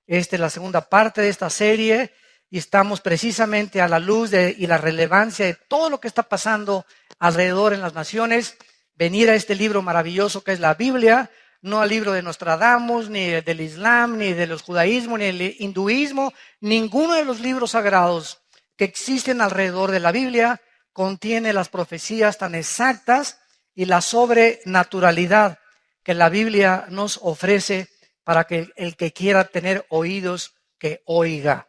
Esta es la segunda parte de esta serie y estamos precisamente a la luz y la relevancia de todo lo que está pasando alrededor en las naciones. Venir a este libro maravilloso que es la Biblia, no al libro de Nostradamus, ni del Islam, ni de los judaísmos, ni del hinduismo. Ninguno de los libros sagrados que existen alrededor de la Biblia contiene las profecías tan exactas y la sobrenaturalidad que la Biblia nos ofrece para que el que quiera tener oídos, que oiga.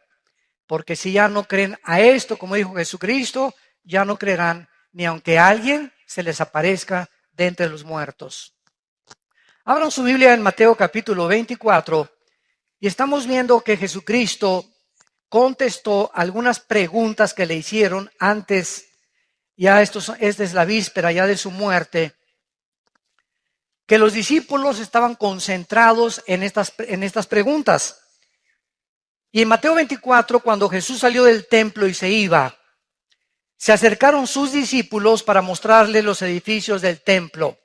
Porque si ya no creen a esto, como dijo Jesucristo, ya no creerán ni aunque alguien se les aparezca de entre los muertos. Abran su Biblia en Mateo capítulo 24 y estamos viendo que Jesucristo contestó algunas preguntas que le hicieron antes, ya esta es la víspera ya de su muerte, que los discípulos estaban concentrados en estas preguntas. Y en Mateo 24, cuando Jesús salió del templo y se iba, se acercaron sus discípulos para mostrarle los edificios del templo.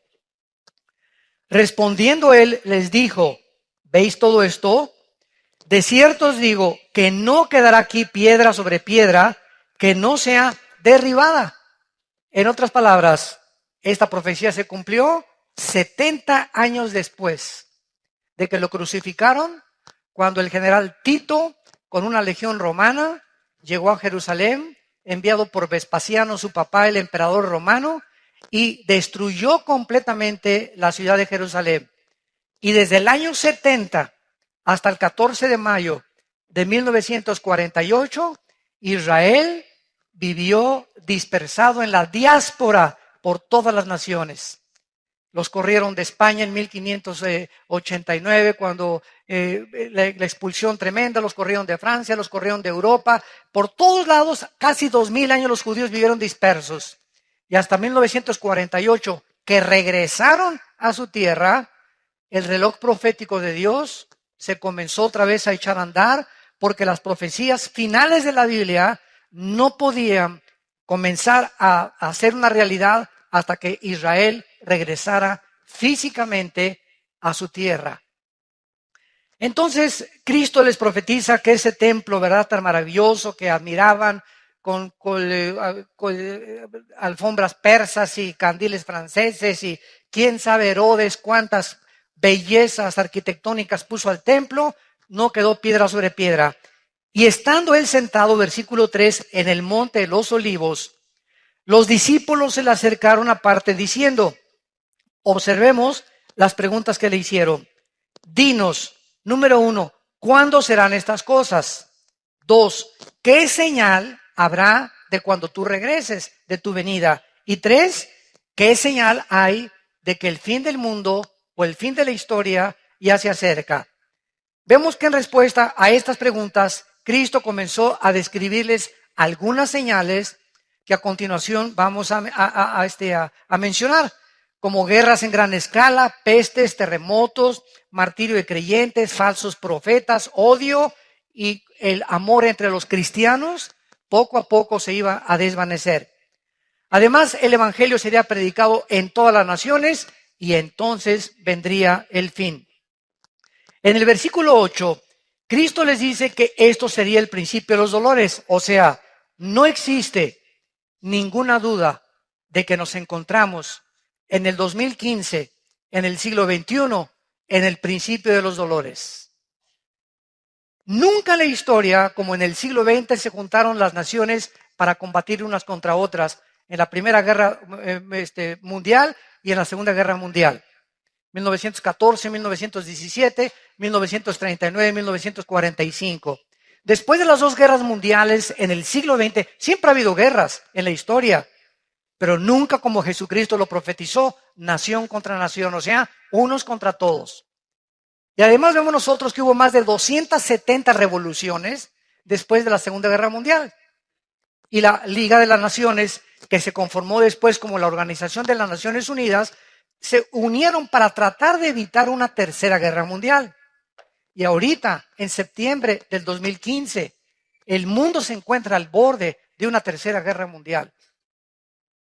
Respondiendo él, les dijo, ¿veis todo esto? De cierto os digo que no quedará aquí piedra sobre piedra que no sea derribada. En otras palabras, esta profecía se cumplió 70 años después de que lo crucificaron, cuando el general Tito, con una legión romana, llegó a Jerusalén, enviado por Vespasiano, su papá, el emperador romano, y destruyó completamente la ciudad de Jerusalén. Y desde el año 70 hasta el 14 de mayo de 1948, Israel vivió dispersado en la diáspora por todas las naciones. Los corrieron de España en 1589, cuando la expulsión tremenda, los corrieron de Francia, los corrieron de Europa. Por todos lados, casi 2000 años los judíos vivieron dispersos. Y hasta 1948, que regresaron a su tierra, el reloj profético de Dios se comenzó otra vez a echar a andar, porque las profecías finales de la Biblia no podían comenzar a hacer una realidad hasta que Israel regresara físicamente a su tierra. Entonces, Cristo les profetiza que ese templo, ¿verdad?, tan maravilloso que admiraban con alfombras persas y candiles franceses y quién sabe Herodes cuántas bellezas arquitectónicas puso al templo, no quedó piedra sobre piedra. Y estando él sentado, versículo 3, en el monte de los Olivos, los discípulos se le acercaron aparte diciendo, observemos las preguntas que le hicieron. Dinos, número 1, ¿cuándo serán estas cosas? 2, ¿qué señal habrá de cuando tú regreses, de tu venida? Y 3, ¿qué señal hay de que el fin del mundo o el fin de la historia ya se acerca? Vemos que en respuesta a estas preguntas, Cristo comenzó a describirles algunas señales que a continuación vamos a mencionar, como guerras en gran escala, pestes, terremotos, martirio de creyentes, falsos profetas, odio y el amor entre los cristianos, poco a poco se iba a desvanecer. Además, el evangelio sería predicado en todas las naciones y entonces vendría el fin. En el versículo 8, Cristo les dice que esto sería el principio de los dolores, o sea, no existe ninguna duda de que nos encontramos en el 2015, en el siglo XXI, en el principio de los dolores. Nunca en la historia, como en el siglo XX, se juntaron las naciones para combatir unas contra otras en la Primera Guerra Mundial y en la Segunda Guerra Mundial. 1914, 1917, 1939, 1945. Después de las dos guerras mundiales en el siglo XX, siempre ha habido guerras en la historia, pero nunca como Jesucristo lo profetizó, nación contra nación, o sea, unos contra todos. Y además vemos nosotros que hubo más de 270 revoluciones después de la Segunda Guerra Mundial. Y la Liga de las Naciones, que se conformó después como la Organización de las Naciones Unidas, se unieron para tratar de evitar una tercera guerra mundial. Y ahorita, en septiembre del 2015, el mundo se encuentra al borde de una tercera guerra mundial.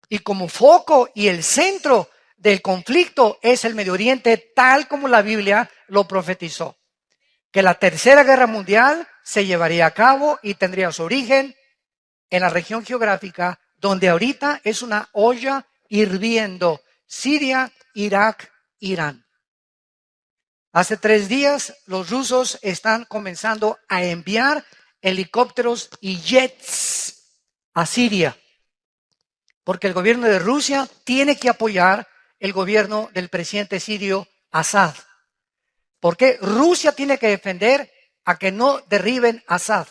Y como foco y el centro del conflicto es el Medio Oriente, tal como la Biblia lo profetizó. que la Tercera Guerra Mundial se llevaría a cabo y tendría su origen en la región geográfica donde ahorita es una olla hirviendo: Siria, Irak, Irán. Hace 3 días los rusos están comenzando a enviar helicópteros y jets a Siria, porque el gobierno de Rusia tiene que apoyar el gobierno del presidente sirio Assad. Porque Rusia tiene que defender a que no derriben a Assad.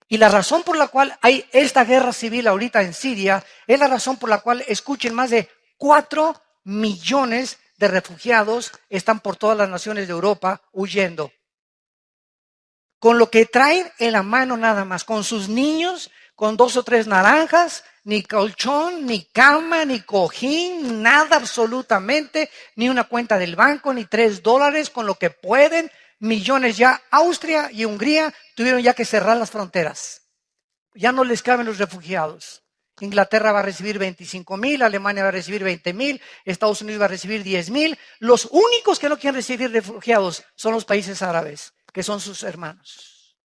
Y la razón por la cual hay esta guerra civil ahorita en Siria es la razón por la cual, escuchen, más de 4 millones de refugiados están por todas las naciones de Europa huyendo. Con lo que traen en la mano nada más, con sus niños, con 2 o 3 naranjas, ni colchón, ni cama, ni cojín, nada absolutamente, ni una cuenta del banco, ni $3, con lo que pueden. Millones ya. Austria y Hungría tuvieron ya que cerrar las fronteras. Ya no les caben los refugiados. Inglaterra va a recibir 25,000, Alemania va a recibir 20,000, Estados Unidos va a recibir 10,000. Los únicos que no quieren recibir refugiados son los países árabes, que son sus hermanos.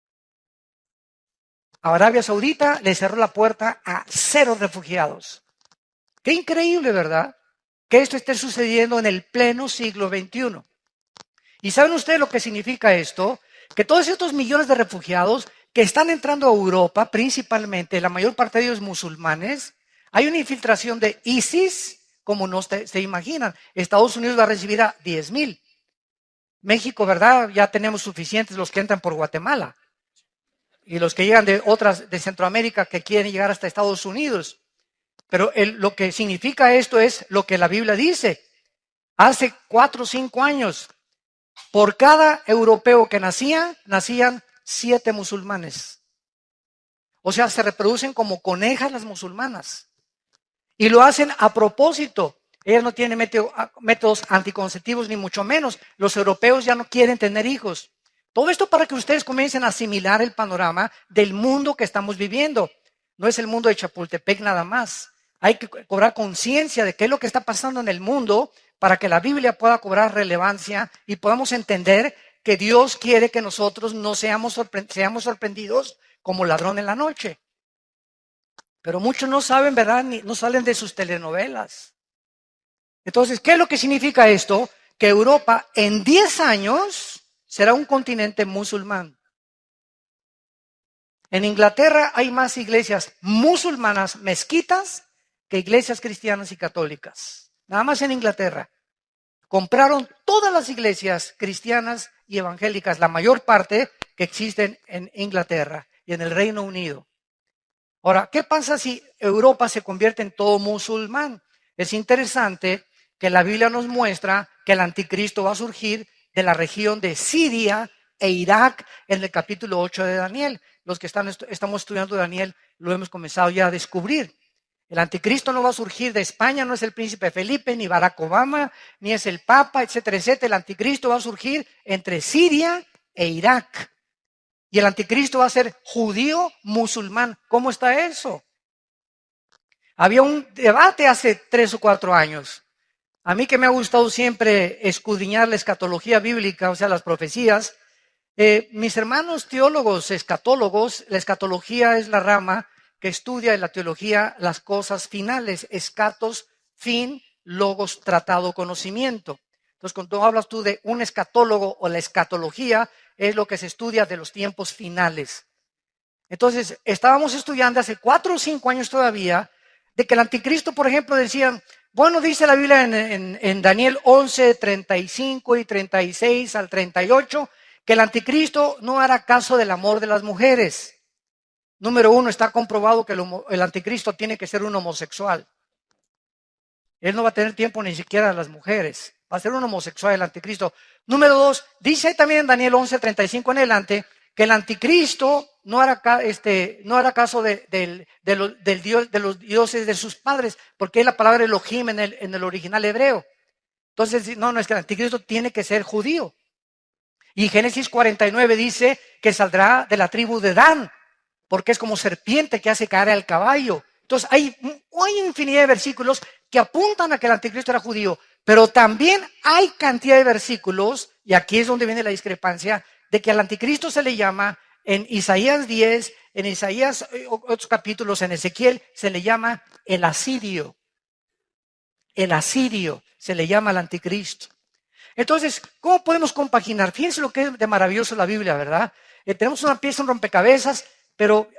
Arabia Saudita le cerró la puerta a 0 refugiados. Qué increíble, ¿verdad? Que esto esté sucediendo en el pleno siglo XXI. ¿Y saben ustedes lo que significa esto? Que todos estos millones de refugiados que están entrando a Europa, principalmente, la mayor parte de ellos musulmanes, hay una infiltración de ISIS, como no se imaginan. Estados Unidos va a recibir a 10,000. México, ¿verdad? Ya tenemos suficientes los que entran por Guatemala. Y los que llegan de otras, de Centroamérica, que quieren llegar hasta Estados Unidos. Pero lo que significa esto es lo que la Biblia dice. Hace 4 o 5 años, por cada europeo que nacían 7 musulmanes. O sea, se reproducen como conejas las musulmanas. Y lo hacen a propósito. Ellas no tienen métodos anticonceptivos, ni mucho menos. Los europeos ya no quieren tener hijos. Todo esto para que ustedes comiencen a asimilar el panorama del mundo que estamos viviendo. No es el mundo de Chapultepec nada más. Hay que cobrar conciencia de qué es lo que está pasando en el mundo para que la Biblia pueda cobrar relevancia y podamos entender que Dios quiere que nosotros no seamos sorprendidos como ladrón en la noche. Pero muchos no saben, ¿verdad? No salen de sus telenovelas. Entonces, ¿qué es lo que significa esto? Que Europa en 10 años será un continente musulmán. En Inglaterra hay más iglesias musulmanas, mezquitas, que iglesias cristianas y católicas. Nada más en Inglaterra. Compraron todas las iglesias cristianas y evangélicas, la mayor parte que existen en Inglaterra y en el Reino Unido. Ahora, ¿qué pasa si Europa se convierte en todo musulmán? Es interesante que la Biblia nos muestra que el anticristo va a surgir de la región de Siria e Irak en el capítulo 8 de Daniel. Los que estamos estudiando Daniel lo hemos comenzado ya a descubrir. El anticristo no va a surgir de España, no es el príncipe Felipe, ni Barack Obama, ni es el Papa, etcétera, etcétera. El anticristo va a surgir entre Siria e Irak. Y el anticristo va a ser judío musulmán. ¿Cómo está eso? Había un debate hace 3 o 4 años. A mí que me ha gustado siempre escudriñar la escatología bíblica, o sea, las profecías. Mis hermanos teólogos, escatólogos, la escatología es la rama que estudia en la teología las cosas finales. Escatos, fin, logos, tratado, conocimiento. Entonces, cuando hablas tú de un escatólogo o la escatología, es lo que se estudia de los tiempos finales. Entonces, estábamos estudiando hace 4 o 5 años todavía de que el anticristo, por ejemplo, decían, bueno, dice la Biblia en Daniel 11, 35 y 36 al 38, que el anticristo no hará caso del amor de las mujeres. Número 1, está comprobado que el anticristo tiene que ser un homosexual. Él no va a tener tiempo ni siquiera a las mujeres. Va a ser un homosexual el anticristo. Número 2, dice también en Daniel 11, 35 en adelante, que el anticristo no hará caso de los dioses de sus padres, porque es la palabra Elohim en el original hebreo. Entonces, no, es que el anticristo tiene que ser judío. Y Génesis 49 dice que saldrá de la tribu de Dan, porque es como serpiente que hace caer al caballo. Entonces, hay infinidad de versículos que apuntan a que el anticristo era judío, pero también hay cantidad de versículos, y aquí es donde viene la discrepancia, de que al anticristo se le llama en Isaías 10, en Isaías, otros capítulos, en Ezequiel, se le llama el asirio. El asirio se le llama al anticristo. Entonces, ¿cómo podemos compaginar? Fíjense lo que es de maravilloso la Biblia, ¿verdad? Tenemos una pieza, un rompecabezas, pero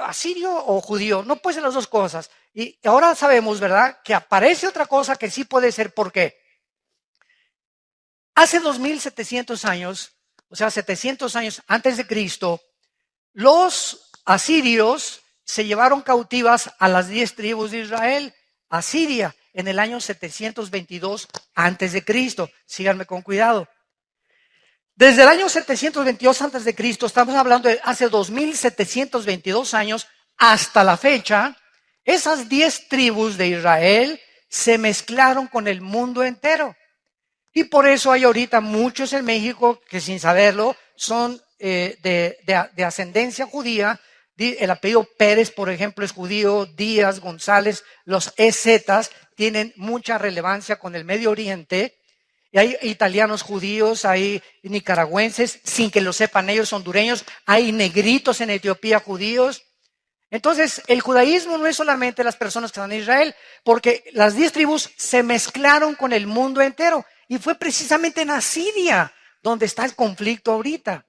asirio o judío, no puede ser las dos cosas. Y ahora sabemos, ¿verdad?, que aparece otra cosa que sí puede ser. ¿Por qué? Hace 2700 años, o sea, 700 años antes de Cristo, los asirios se llevaron cautivas a las 10 tribus de Israel a Siria en el año 722 antes de Cristo. Síganme con cuidado. Desde el año 722 antes de Cristo, estamos hablando de hace 2722 años hasta la fecha, esas 10 tribus de Israel se mezclaron con el mundo entero. Y por eso hay ahorita muchos en México que sin saberlo son de ascendencia judía. El apellido Pérez, por ejemplo, es judío. Díaz, González, los EZs tienen mucha relevancia con el Medio Oriente. Y hay italianos judíos, hay nicaragüenses, sin que lo sepan ellos, hondureños. Hay negritos en Etiopía judíos. Entonces, el judaísmo no es solamente las personas que están en Israel, porque las 10 tribus se mezclaron con el mundo entero. Y fue precisamente en Asiria donde está el conflicto ahorita.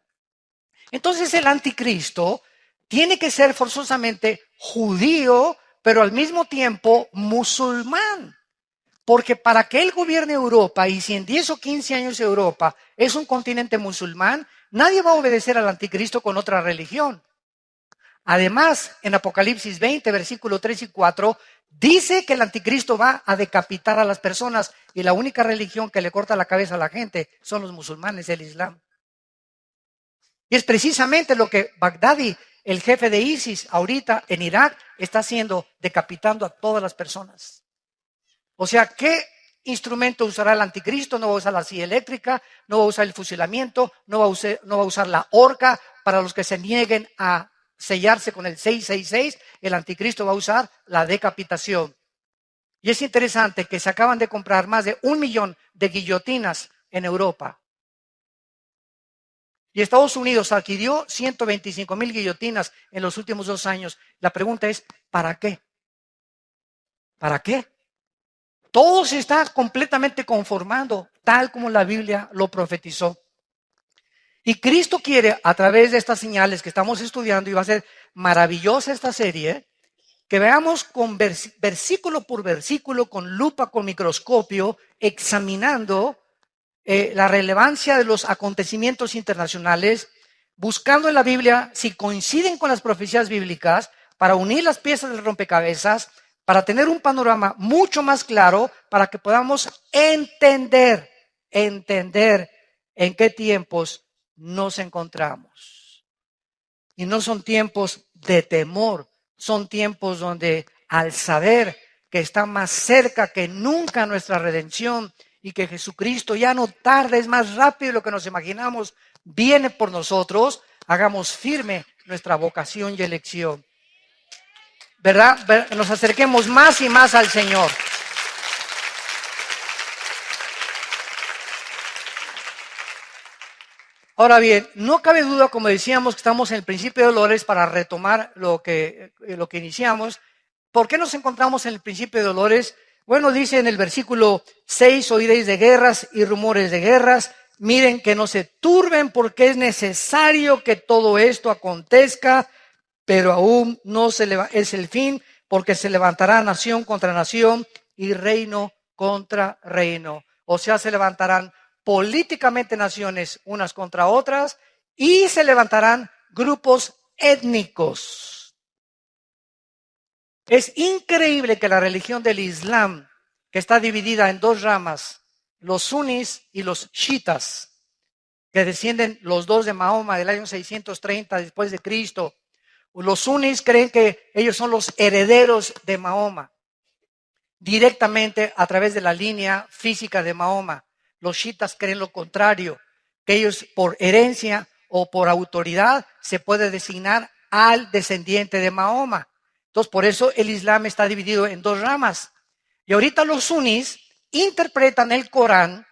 Entonces, el anticristo tiene que ser forzosamente judío, pero al mismo tiempo musulmán. Porque para que él gobierne Europa, y si en 10 o 15 años Europa es un continente musulmán, nadie va a obedecer al anticristo con otra religión. Además, en Apocalipsis 20, versículo 3 y 4, dice que el anticristo va a decapitar a las personas y la única religión que le corta la cabeza a la gente son los musulmanes, el Islam. Y es precisamente lo que Bagdadi, el jefe de ISIS, ahorita en Irak, está haciendo, decapitando a todas las personas. O sea, ¿qué instrumento usará el anticristo? No va a usar la silla eléctrica, no va a usar el fusilamiento, no va a usar la horca para los que se nieguen a sellarse con el 666, el anticristo va a usar la decapitación. Y es interesante que se acaban de comprar más de 1 millón de guillotinas en Europa. Y Estados Unidos adquirió 125,000 guillotinas en los últimos 2 años. La pregunta es, ¿para qué? ¿Para qué? Todo se está completamente conformando, tal como la Biblia lo profetizó. Y Cristo quiere, a través de estas señales que estamos estudiando, y va a ser maravillosa esta serie, que veamos con versículo por versículo, con lupa, con microscopio, examinando la relevancia de los acontecimientos internacionales, buscando en la Biblia si coinciden con las profecías bíblicas, para unir las piezas del rompecabezas, para tener un panorama mucho más claro, para que podamos entender en qué tiempos nos encontramos. Y no son tiempos de temor, son tiempos donde al saber que está más cerca que nunca nuestra redención y que Jesucristo ya no tarda, es más rápido de lo que nos imaginamos, viene por nosotros, hagamos firme nuestra vocación y elección. ¿Verdad? Nos acerquemos más y más al Señor. Ahora bien, no cabe duda, como decíamos, que estamos en el principio de dolores. Para retomar lo que iniciamos. ¿Por qué nos encontramos en el principio de dolores? Bueno, dice en el versículo 6, oiréis de guerras y rumores de guerras. Miren que no se turben, porque es necesario que todo esto acontezca, pero aún no es el fin, porque se levantará nación contra nación y reino contra reino. O sea, se levantarán políticamente naciones unas contra otras y se levantarán grupos étnicos. Es increíble que la religión del Islam, que está dividida en 2 ramas, los sunis y los chiitas, que descienden los 2 de Mahoma del año 630 después de Cristo. Los sunis creen que ellos son los herederos de Mahoma, directamente a través de la línea física de Mahoma. Los chiitas creen lo contrario, que ellos por herencia o por autoridad se puede designar al descendiente de Mahoma. Entonces, por eso el Islam está dividido en 2 ramas. Y ahorita los sunis interpretan el Corán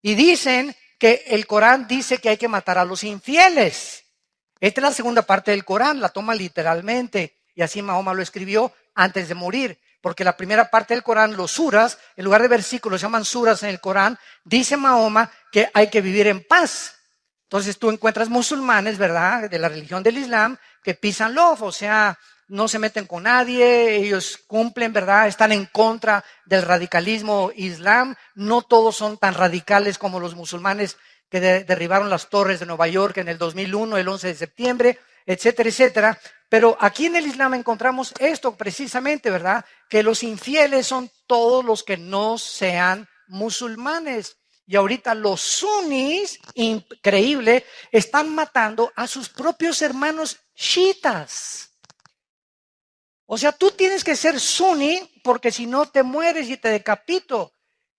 y dicen que el Corán dice que hay que matar a los infieles. Esta es la segunda parte del Corán, la toma literalmente. Y así Mahoma lo escribió antes de morir. Porque la primera parte del Corán, los suras, en lugar de versículos, se llaman suras en el Corán, dice Mahoma que hay que vivir en paz. Entonces tú encuentras musulmanes, ¿verdad?, de la religión del Islam, que peace and love, o sea, no se meten con nadie, ellos cumplen, ¿verdad?, están en contra del radicalismo islam. No todos son tan radicales como los musulmanes que derribaron las torres de Nueva York en el 2001, el 11 de septiembre, etcétera, etcétera. Pero aquí en el Islam encontramos esto precisamente, ¿verdad?, que los infieles son todos los que no sean musulmanes. Y ahorita los sunnis, increíble, están matando a sus propios hermanos chiitas. O sea, tú tienes que ser suní porque si no te mueres y te decapito.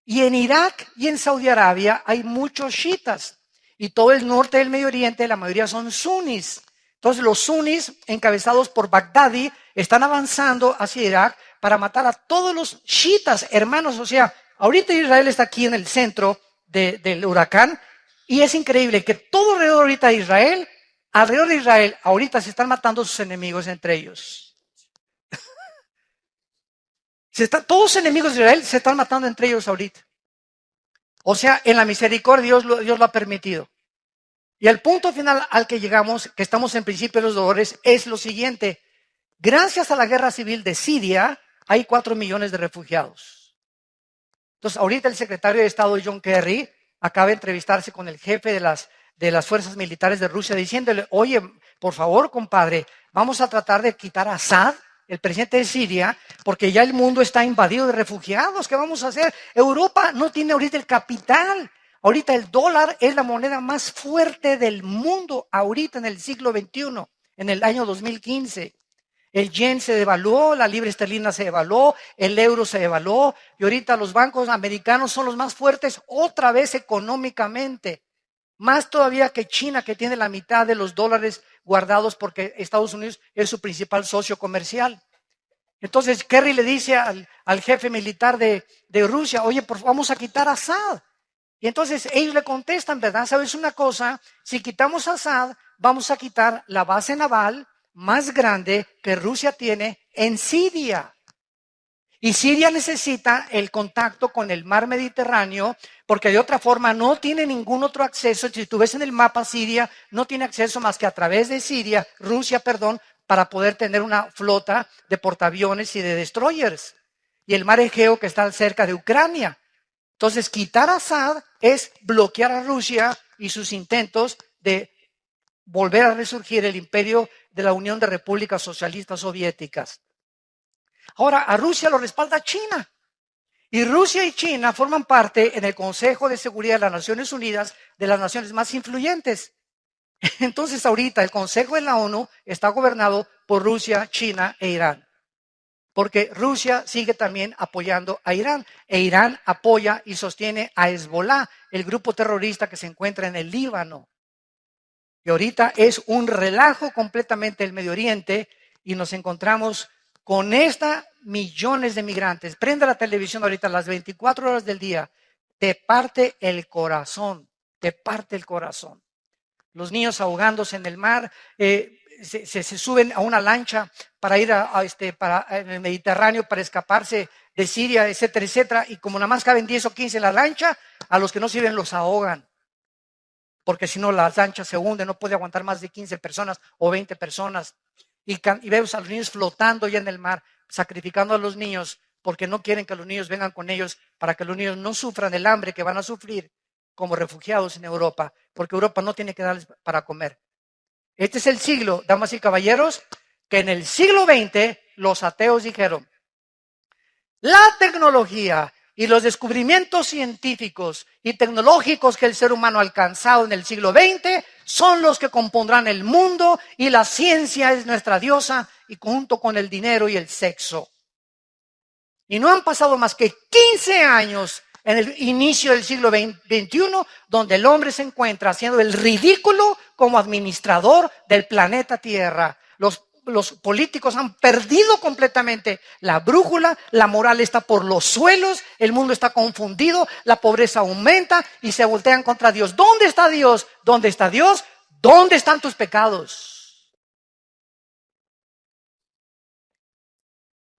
Y en Irak y en Saudi Arabia hay muchos chiitas. Y todo el norte del Medio Oriente, la mayoría son sunnis. Entonces los sunnis, encabezados por Baghdadi, están avanzando hacia Irak para matar a todos los chiitas, hermanos. O sea, ahorita Israel está aquí en el centro del huracán. Y es increíble que todo alrededor de Israel, ahorita se están matando sus enemigos entre ellos. Todos los enemigos de Israel se están matando entre ellos ahorita. O sea, en la misericordia Dios lo ha permitido. Y el punto final al que llegamos, que estamos en principio de los dolores, es lo siguiente. Gracias a la guerra civil de Siria, hay 4 millones de refugiados. Entonces, ahorita el secretario de Estado John Kerry acaba de entrevistarse con el jefe de las fuerzas militares de Rusia, diciéndole, oye, por favor, compadre, vamos a tratar de quitar a Assad, el presidente de Siria, porque ya el mundo está invadido de refugiados. ¿Qué vamos a hacer? Europa no tiene ahorita el capital. Ahorita el dólar es la moneda más fuerte del mundo, ahorita en el siglo XXI, en el año 2015. El yen se devaluó, la libra esterlina se devaluó, el euro se devaluó, y ahorita los bancos americanos son los más fuertes otra vez económicamente. Más todavía que China, que tiene la mitad de los dólares guardados porque Estados Unidos es su principal socio comercial. Entonces Kerry le dice al jefe militar de Rusia, oye, vamos a quitar a Assad. Y entonces ellos le contestan, ¿verdad? ¿Sabes una cosa? Si quitamos a Assad, vamos a quitar la base naval más grande que Rusia tiene en Siria. Y Siria necesita el contacto con el mar Mediterráneo porque de otra forma no tiene ningún otro acceso. Si tú ves en el mapa, Siria no tiene acceso más que a través de Rusia, para poder tener una flota de portaaviones y de destroyers. Y el mar Egeo que está cerca de Ucrania. Entonces, quitar a Assad es bloquear a Rusia y sus intentos de volver a resurgir el imperio de la Unión de Repúblicas Socialistas Soviéticas. Ahora, a Rusia lo respalda China. Y Rusia y China forman parte en el Consejo de Seguridad de las Naciones Unidas de las naciones más influyentes. Entonces, ahorita el Consejo de la ONU está gobernado por Rusia, China e Irán. Porque Rusia sigue también apoyando a Irán. E Irán apoya y sostiene a Hezbollah, el grupo terrorista que se encuentra en el Líbano. Y ahorita es un relajo completamente el Medio Oriente y nos encontramos con millones de migrantes. Prenda la televisión ahorita las 24 horas del día. Te parte el corazón, te parte el corazón. Los niños ahogándose en el mar, se suben a una lancha para ir en el Mediterráneo para escaparse de Siria, etcétera, etcétera. Y como nada más caben 10 o 15 en la lancha, a los que no sirven los ahogan. Porque si no, la lancha se hunde, no puede aguantar más de 15 personas o 20 personas. Y vemos a los niños flotando ya en el mar, sacrificando a los niños, porque no quieren que los niños vengan con ellos, para que los niños no sufran el hambre que van a sufrir como refugiados en Europa, porque Europa no tiene que darles para comer. Este es el siglo, damas y caballeros, que en el siglo XX los ateos dijeron, la tecnología y los descubrimientos científicos y tecnológicos que el ser humano ha alcanzado en el siglo XX son los que compondrán el mundo y la ciencia es nuestra diosa y junto con el dinero y el sexo. Y no han pasado más que 15 años en el inicio del siglo XXI donde el hombre se encuentra haciendo el ridículo como administrador del planeta Tierra. Los los políticos han perdido completamente la brújula, la moral está por los suelos, el mundo está confundido, la pobreza aumenta y se voltean contra Dios. ¿Dónde está Dios? ¿Dónde está Dios? ¿Dónde están tus pecados?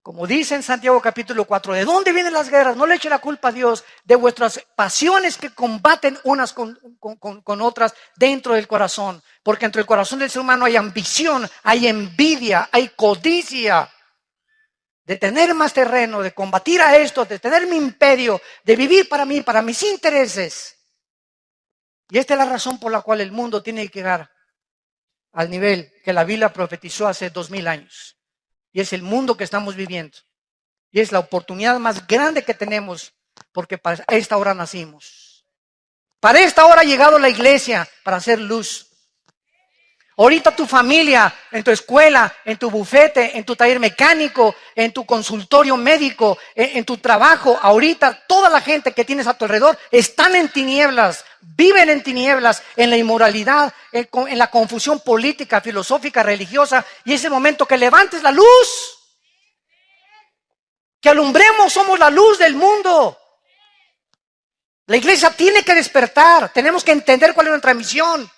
Como dice en Santiago capítulo 4, ¿de dónde vienen las guerras? No le eche la culpa a Dios de vuestras pasiones que combaten unas con otras dentro del corazón. Porque entre el corazón del ser humano hay ambición, hay envidia, hay codicia. De tener más terreno, de combatir a esto, de tener mi imperio, de vivir para mí, para mis intereses. Y esta es la razón por la cual el mundo tiene que llegar al nivel que la Biblia profetizó hace 2000 años. Y es el mundo que estamos viviendo. Y es la oportunidad más grande que tenemos, porque para esta hora nacimos. Para esta hora ha llegado la iglesia para hacer luz. Ahorita tu familia, en tu escuela, en tu bufete, en tu taller mecánico, en tu consultorio médico, en tu trabajo, ahorita toda la gente que tienes a tu alrededor están en tinieblas, viven en tinieblas, en la inmoralidad, en la confusión política, filosófica, religiosa. Y es el momento que levantes la luz, que alumbremos, somos la luz del mundo. La iglesia tiene que despertar, tenemos que entender cuál es nuestra misión.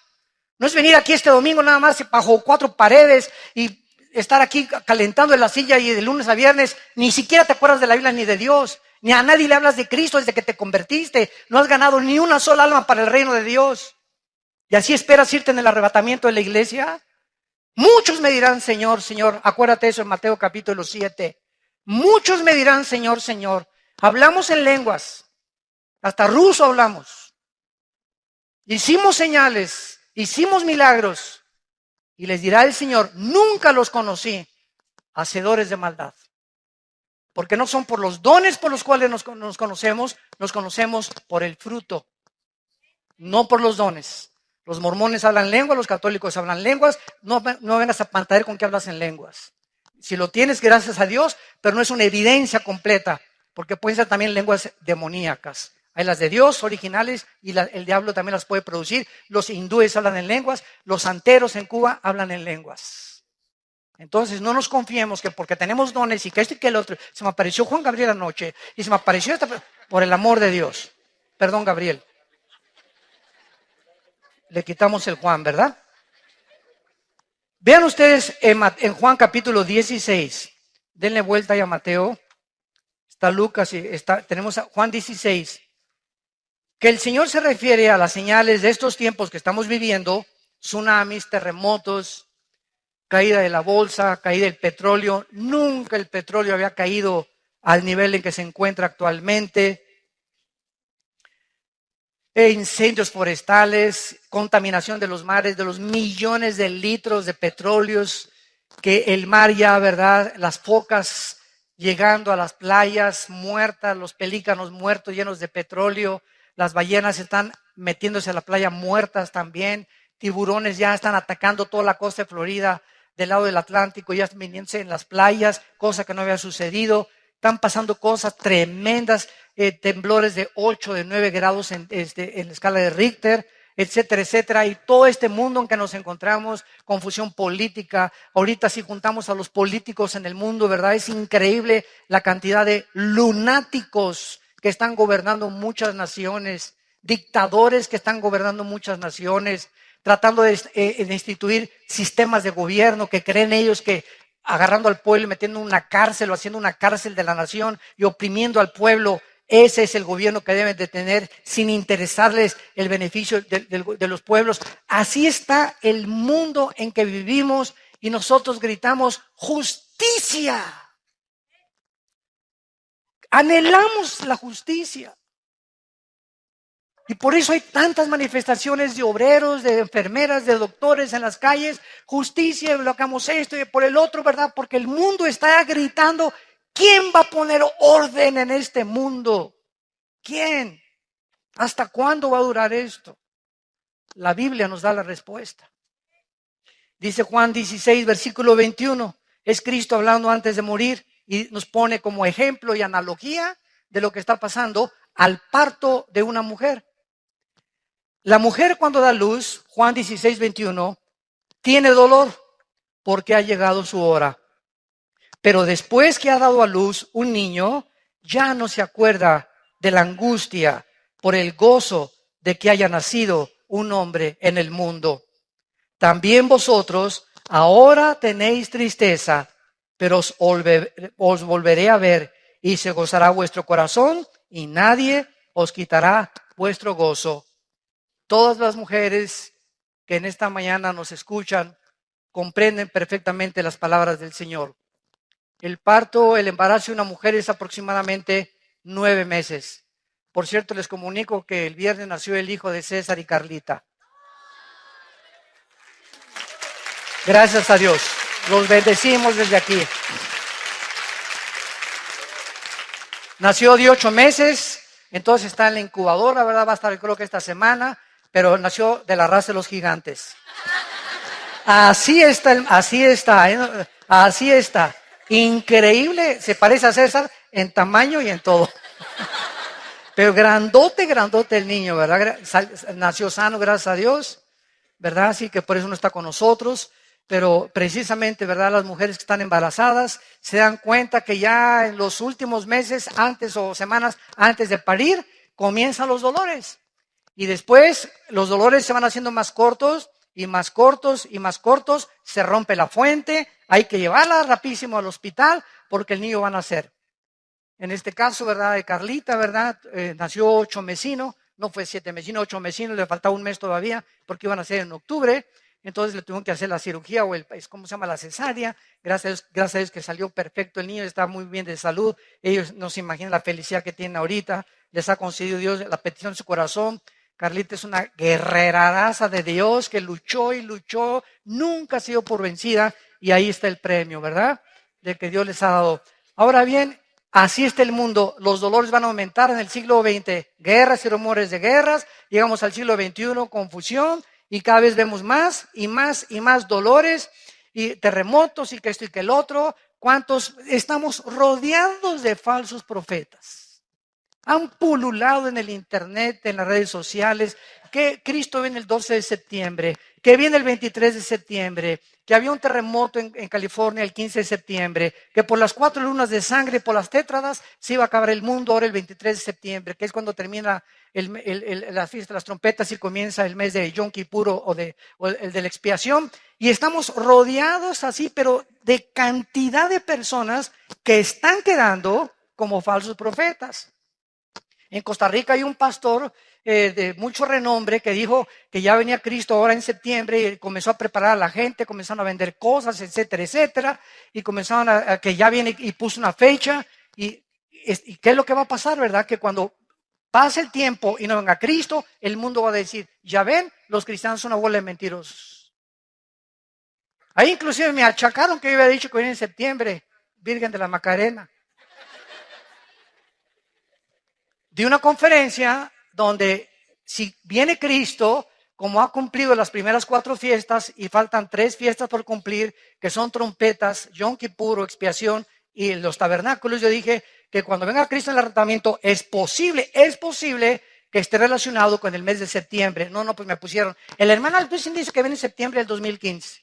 No es venir aquí este domingo nada más bajo 4 paredes y estar aquí calentando en la silla y de lunes a viernes ni siquiera te acuerdas de la Biblia ni de Dios, ni a nadie le hablas de Cristo desde que te convertiste, no has ganado ni una sola alma para el reino de Dios. ¿Y así esperas irte en el arrebatamiento de la iglesia? Muchos me dirán, Señor, Señor, acuérdate eso en Mateo capítulo 7. Muchos me dirán, Señor, Señor, hablamos en lenguas, hasta ruso hablamos, hicimos señales, hicimos milagros, y les dirá el Señor, nunca los conocí, hacedores de maldad. Porque no son por los dones por los cuales nos conocemos por el fruto, no por los dones. Los mormones hablan lenguas, los católicos hablan lenguas, no vengas a pantallar con que hablas en lenguas. Si lo tienes, gracias a Dios, pero no es una evidencia completa, porque pueden ser también lenguas demoníacas. Hay las de Dios originales y el diablo también las puede producir. Los hindúes hablan en lenguas, los santeros en Cuba hablan en lenguas. Entonces no nos confiemos que porque tenemos dones y que esto y que el otro. Se me apareció Juan Gabriel anoche y se me apareció por el amor de Dios. Perdón, Gabriel. Le quitamos el Juan, ¿verdad? Vean ustedes en Juan capítulo 16. Denle vuelta ahí a Mateo. Está Lucas y tenemos a Juan 16. Que el Señor se refiere a las señales de estos tiempos que estamos viviendo, tsunamis, terremotos, caída de la bolsa, caída del petróleo. Nunca el petróleo había caído al nivel en que se encuentra actualmente. Incendios forestales, contaminación de los mares, de los millones de litros de petróleos que el mar ya, ¿verdad? Las focas llegando a las playas muertas, los pelícanos muertos llenos de petróleo. Las ballenas están metiéndose a la playa muertas también. Tiburones ya están atacando toda la costa de Florida del lado del Atlántico, ya están viniéndose en las playas, cosa que no había sucedido. Están pasando cosas tremendas, temblores de 8, de 9 grados en la escala de Richter, etcétera, etcétera. Y todo este mundo en que nos encontramos, confusión política. Ahorita si juntamos a los políticos en el mundo, ¿verdad? Es increíble la cantidad de lunáticos que están gobernando muchas naciones, dictadores que están gobernando muchas naciones, tratando de instituir sistemas de gobierno que creen ellos que agarrando al pueblo y metiendo en una cárcel o haciendo una cárcel de la nación y oprimiendo al pueblo. Ese es el gobierno que deben de tener sin interesarles el beneficio de los pueblos. Así está el mundo en que vivimos y nosotros gritamos justicia. Anhelamos la justicia. Y por eso hay tantas manifestaciones de obreros, de enfermeras, de doctores en las calles. Justicia, bloqueamos esto y por el otro, ¿verdad? Porque el mundo está gritando, ¿quién va a poner orden en este mundo? ¿Quién? ¿Hasta cuándo va a durar esto? La Biblia nos da la respuesta. Dice Juan 16, versículo 21. Es Cristo hablando antes de morir y nos pone como ejemplo y analogía de lo que está pasando al parto de una mujer. La mujer cuando da luz, Juan 16, 21, tiene dolor porque ha llegado su hora. Pero después que ha dado a luz un niño, ya no se acuerda de la angustia por el gozo de que haya nacido un hombre en el mundo. También vosotros ahora tenéis tristeza, pero os volveré a ver y se gozará vuestro corazón y nadie os quitará vuestro gozo. Todas las mujeres que en esta mañana nos escuchan comprenden perfectamente las palabras del Señor. El parto, el embarazo de una mujer es aproximadamente 9 meses. Por cierto, les comunico que el viernes nació el hijo de César y Carlita. Gracias a Dios. Los bendecimos desde aquí. Nació de 8 meses, entonces está en la incubadora, ¿verdad? Va a estar creo que esta semana, pero nació de la raza de los gigantes. Así está, ¿eh? Así está. Increíble, se parece a César en tamaño y en todo. Pero grandote el niño, ¿verdad? Nació sano, gracias a Dios, ¿verdad? Así que por eso no está con nosotros. Pero precisamente, ¿verdad? Las mujeres que están embarazadas se dan cuenta que ya en los últimos meses, antes o semanas antes de parir, comienzan los dolores. Y después los dolores se van haciendo más cortos y más cortos y más cortos. Se rompe la fuente, hay que llevarla rapidísimo al hospital porque el niño va a nacer. En este caso, ¿verdad? De Carlita, ¿verdad? Nació 8 mesino, no fue 7 mesino, 8 mesino, le faltaba un mes todavía porque iban a nacer en octubre. Entonces le tuvieron que hacer la cirugía o ¿cómo se llama? La cesárea. Gracias a Dios que salió perfecto el niño, está muy bien de salud. Ellos no se imaginan la felicidad que tienen ahorita. Les ha concedido Dios la petición de su corazón. Carlita es una guerreraza de Dios que luchó y luchó, nunca ha sido por vencida y ahí está el premio, ¿verdad? De que Dios les ha dado. Ahora bien, así está el mundo. Los dolores van a aumentar en el siglo XX. Guerras y rumores de guerras. Llegamos al siglo XXI, confusión. Y cada vez vemos más y más y más dolores y terremotos y que esto y que el otro. ¿Cuántos estamos rodeados de falsos profetas? Han pululado en el internet, en las redes sociales, que Cristo viene el 12 de septiembre, que viene el 23 de septiembre, que había un terremoto en California el 15 de septiembre, que por las 4 lunas de sangre, por las tétradas, se iba a acabar el mundo ahora el 23 de septiembre, que es cuando termina la fiesta de las trompetas y comienza el mes de Yom Kippur o el de la expiación. Y estamos rodeados así, pero de cantidad de personas que están quedando como falsos profetas. En Costa Rica hay un pastor de mucho renombre que dijo que ya venía Cristo ahora en septiembre y comenzó a preparar a la gente, comenzaron a vender cosas, etcétera, etcétera, y comenzaron a que ya viene y puso una fecha. ¿Y qué es lo que va a pasar, verdad? Que cuando pase el tiempo y no venga Cristo, el mundo va a decir, ya ven, los cristianos son una bola de mentirosos. Ahí inclusive me achacaron que yo había dicho que venía en septiembre, Virgen de la Macarena. De una conferencia donde si viene Cristo, como ha cumplido las primeras 4 fiestas y faltan 3 fiestas por cumplir, que son trompetas, Yom Kippur, expiación y los tabernáculos, yo dije que cuando venga Cristo en el arrebatamiento es posible que esté relacionado con el mes de septiembre. No, pues me pusieron. El hermano Altucin dice que viene en septiembre del 2015.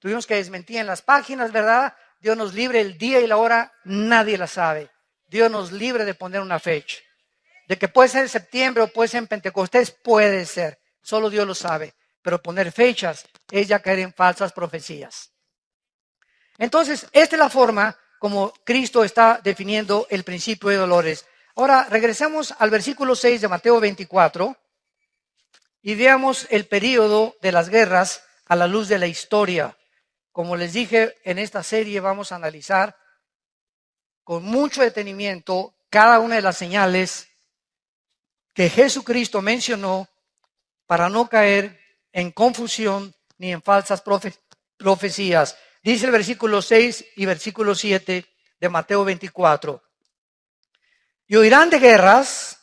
Tuvimos que desmentir en las páginas, ¿verdad? Dios nos libre, el día y la hora, nadie la sabe. Dios nos libre de poner una fecha. De que puede ser en septiembre o puede ser en Pentecostés, puede ser. Solo Dios lo sabe. Pero poner fechas es ya caer en falsas profecías. Entonces, esta es la forma como Cristo está definiendo el principio de dolores. Ahora, regresemos al versículo 6 de Mateo 24 y veamos el período de las guerras a la luz de la historia. Como les dije, en esta serie vamos a analizar con mucho detenimiento cada una de las señales que Jesucristo mencionó para no caer en confusión ni en falsas profecías. Dice el versículo 6 y versículo 7 de Mateo 24. Y oirán de guerras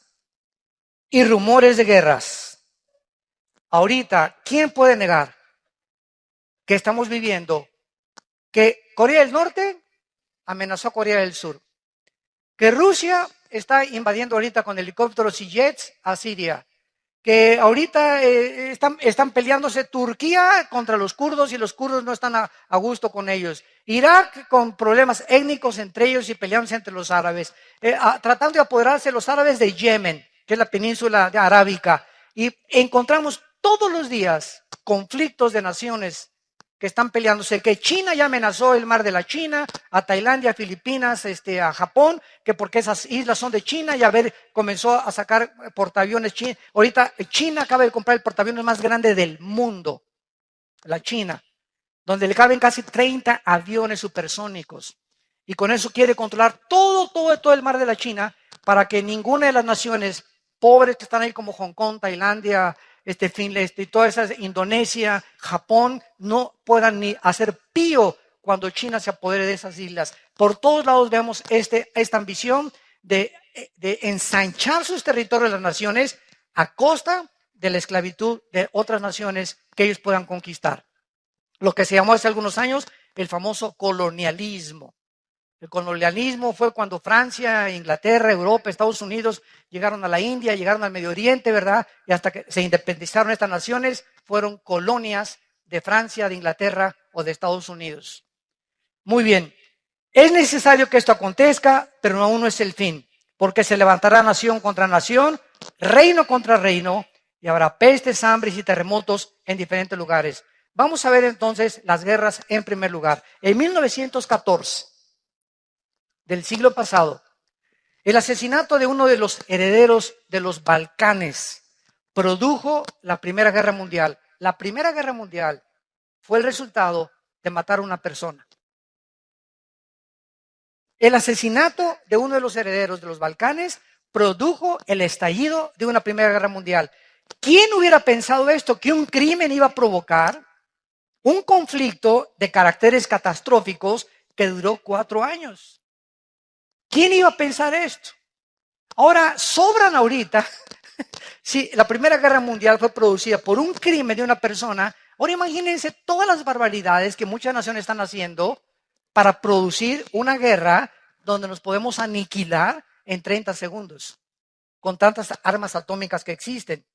y rumores de guerras. Ahorita, ¿quién puede negar que estamos viviendo que Corea del Norte amenazó a Corea del Sur? Que Rusia está invadiendo ahorita con helicópteros y jets a Siria. que ahorita están peleándose Turquía contra los kurdos y los kurdos no están a gusto con ellos. Irak con problemas étnicos entre ellos y peleándose entre los árabes. Tratando de apoderarse los árabes de Yemen, que es la península arábica. Y encontramos todos los días conflictos de naciones que están peleándose, que China ya amenazó el mar de la China, a Tailandia, a Filipinas, a Japón, que porque esas islas son de China, y comenzó a sacar portaaviones chinos. Ahorita China acaba de comprar el portaaviones más grande del mundo, la China, donde le caben casi 30 aviones supersónicos. Y con eso quiere controlar todo el mar de la China para que ninguna de las naciones pobres que están ahí como Hong Kong, Tailandia, y todas esas, Indonesia, Japón, no puedan ni hacer pío cuando China se apodere de esas islas. Por todos lados vemos esta ambición de ensanchar sus territorios de las naciones a costa de la esclavitud de otras naciones que ellos puedan conquistar. Lo que se llamó hace algunos años el famoso colonialismo. El colonialismo fue cuando Francia, Inglaterra, Europa, Estados Unidos llegaron a la India, llegaron al Medio Oriente, ¿verdad? Y hasta que se independizaron estas naciones, fueron colonias de Francia, de Inglaterra o de Estados Unidos. Muy bien. Es necesario que esto acontezca, pero aún no es el fin, porque se levantará nación contra nación, reino contra reino, y habrá pestes, hambres y terremotos en diferentes lugares. Vamos a ver entonces las guerras en primer lugar. En 1914. Del siglo pasado, el asesinato de uno de los herederos de los Balcanes produjo la Primera Guerra Mundial. La Primera Guerra Mundial fue el resultado de matar a una persona. El asesinato de uno de los herederos de los Balcanes produjo el estallido de una Primera Guerra Mundial. ¿Quién hubiera pensado esto? Que un crimen iba a provocar un conflicto de caracteres catastróficos que duró 4 años. ¿Quién iba a pensar esto? Ahora, sobran ahorita, si la Primera Guerra Mundial fue producida por un crimen de una persona, ahora imagínense todas las barbaridades que muchas naciones están haciendo para producir una guerra donde nos podemos aniquilar en 30 segundos, con tantas armas atómicas que existen.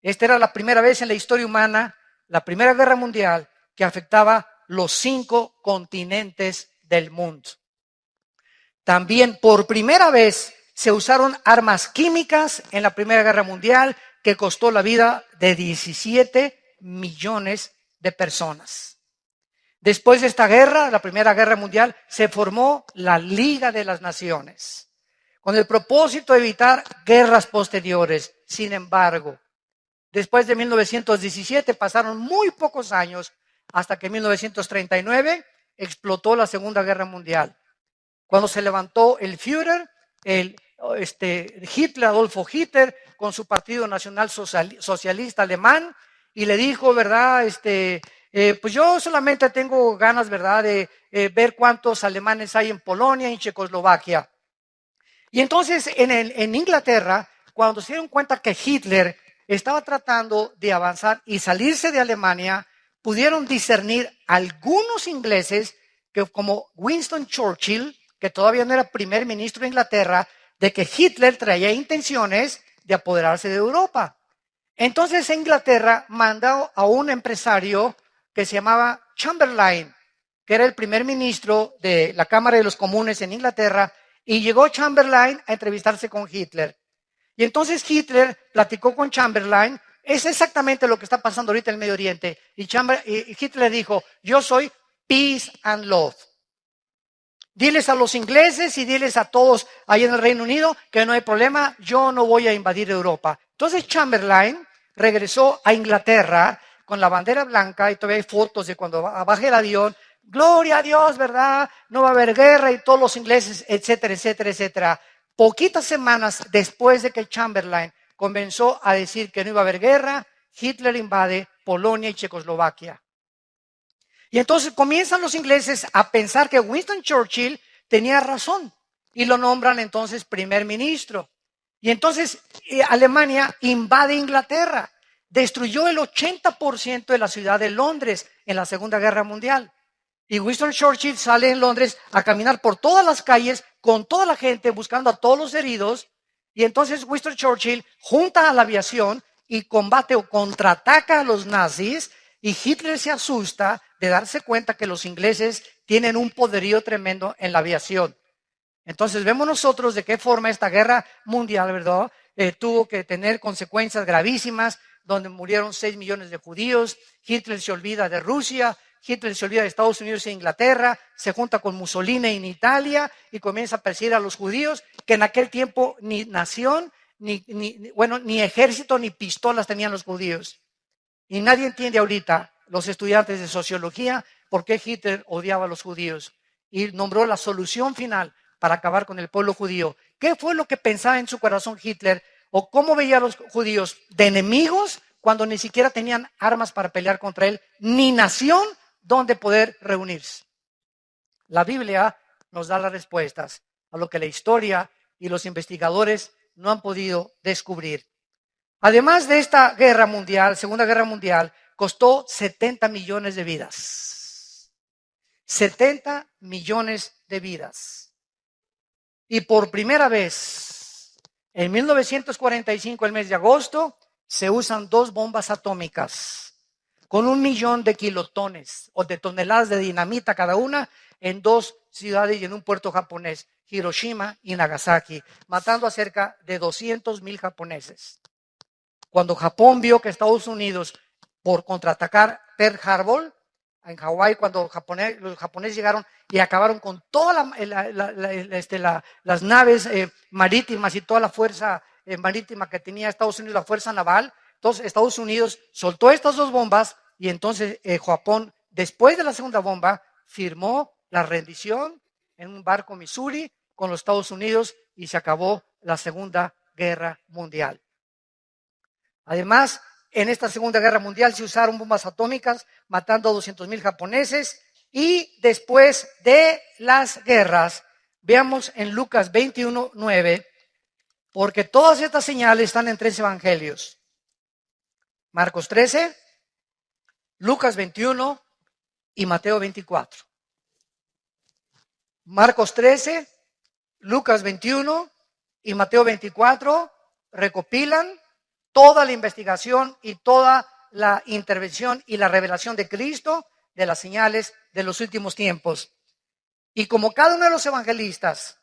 Esta era la primera vez en la historia humana, la Primera Guerra Mundial, que afectaba los 5 continentes del mundo. También por primera vez se usaron armas químicas en la Primera Guerra Mundial que costó la vida de 17 millones de personas. Después de esta guerra, la Primera Guerra Mundial, se formó la Liga de las Naciones con el propósito de evitar guerras posteriores. Sin embargo, después de 1917 pasaron muy pocos años hasta que en 1939 explotó la Segunda Guerra Mundial. Cuando se levantó el Führer, Hitler, Adolfo Hitler, con su Partido Nacional Socialista Alemán, y le dijo, ¿verdad? Pues yo solamente tengo ganas, ¿verdad?, de ver cuántos alemanes hay en Polonia y en Checoslovaquia. Y entonces en Inglaterra, cuando se dieron cuenta que Hitler estaba tratando de avanzar y salirse de Alemania, pudieron discernir algunos ingleses, que como Winston Churchill, que todavía no era primer ministro de Inglaterra, de que Hitler traía intenciones de apoderarse de Europa. Entonces Inglaterra mandó a un empresario que se llamaba Chamberlain, que era el primer ministro de la Cámara de los Comunes en Inglaterra, y llegó Chamberlain a entrevistarse con Hitler. Y entonces Hitler platicó con Chamberlain, es exactamente lo que está pasando ahorita en el Medio Oriente, y Hitler dijo, yo soy peace and love. Diles a los ingleses y diles a todos ahí en el Reino Unido que no hay problema, yo no voy a invadir Europa. Entonces Chamberlain regresó a Inglaterra con la bandera blanca y todavía hay fotos de cuando baja el avión. Gloria a Dios, ¿verdad? No va a haber guerra y todos los ingleses, etcétera, etcétera, etcétera. Poquitas semanas después de que Chamberlain comenzó a decir que no iba a haber guerra, Hitler invade Polonia y Checoslovaquia. Y entonces comienzan los ingleses a pensar que Winston Churchill tenía razón y lo nombran entonces primer ministro. Y entonces Alemania invade Inglaterra, destruyó el 80% de la ciudad de Londres en la Segunda Guerra Mundial. Y Winston Churchill sale en Londres a caminar por todas las calles con toda la gente buscando a todos los heridos. Y entonces Winston Churchill junta a la aviación y combate o contraataca a los nazis, y Hitler se asusta de darse cuenta que los ingleses tienen un poderío tremendo en la aviación. Entonces vemos nosotros de qué forma esta guerra mundial, ¿verdad? Tuvo que tener consecuencias gravísimas, donde murieron 6 millones de judíos. Hitler se olvida de Rusia, Hitler se olvida de Estados Unidos e Inglaterra, se junta con Mussolini en Italia y comienza a perseguir a los judíos, que en aquel tiempo ni nación, ni ejército, ni pistolas tenían los judíos. Y nadie entiende ahorita, los estudiantes de sociología, por qué Hitler odiaba a los judíos y nombró la solución final para acabar con el pueblo judío. ¿Qué fue lo que pensaba en su corazón Hitler? ¿O cómo veía a los judíos? ¿De enemigos cuando ni siquiera tenían armas para pelear contra él, ni nación donde poder reunirse? La Biblia nos da las respuestas a lo que la historia y los investigadores no han podido descubrir. Además de esta guerra mundial, Segunda Guerra Mundial, costó 70 millones de vidas. 70 millones de vidas. Y por primera vez, en 1945, el mes de agosto, se usan 2 bombas atómicas con 1 millón de kilotones o de toneladas de dinamita cada una en 2 ciudades y en un puerto japonés, Hiroshima y Nagasaki, matando a cerca de 200,000 japoneses. Cuando Japón vio que Estados Unidos, por contraatacar Pearl Harbor, en Hawái, cuando los japoneses llegaron y acabaron con todas las naves marítimas y toda la fuerza marítima que tenía Estados Unidos, la fuerza naval, entonces Estados Unidos soltó estas 2 bombas y entonces Japón, después de la segunda bomba, firmó la rendición en un barco Missouri con los Estados Unidos y se acabó la Segunda Guerra Mundial. Además, en esta Segunda Guerra Mundial se usaron bombas atómicas, matando a 200,000 japoneses. Y después de las guerras, veamos en Lucas 21:9, porque todas estas señales están en 3 evangelios. Marcos 13, Lucas 21 y Mateo 24. Marcos 13, Lucas 21 y Mateo 24 recopilan toda la investigación y toda la intervención y la revelación de Cristo de las señales de los últimos tiempos. Y como cada uno de los evangelistas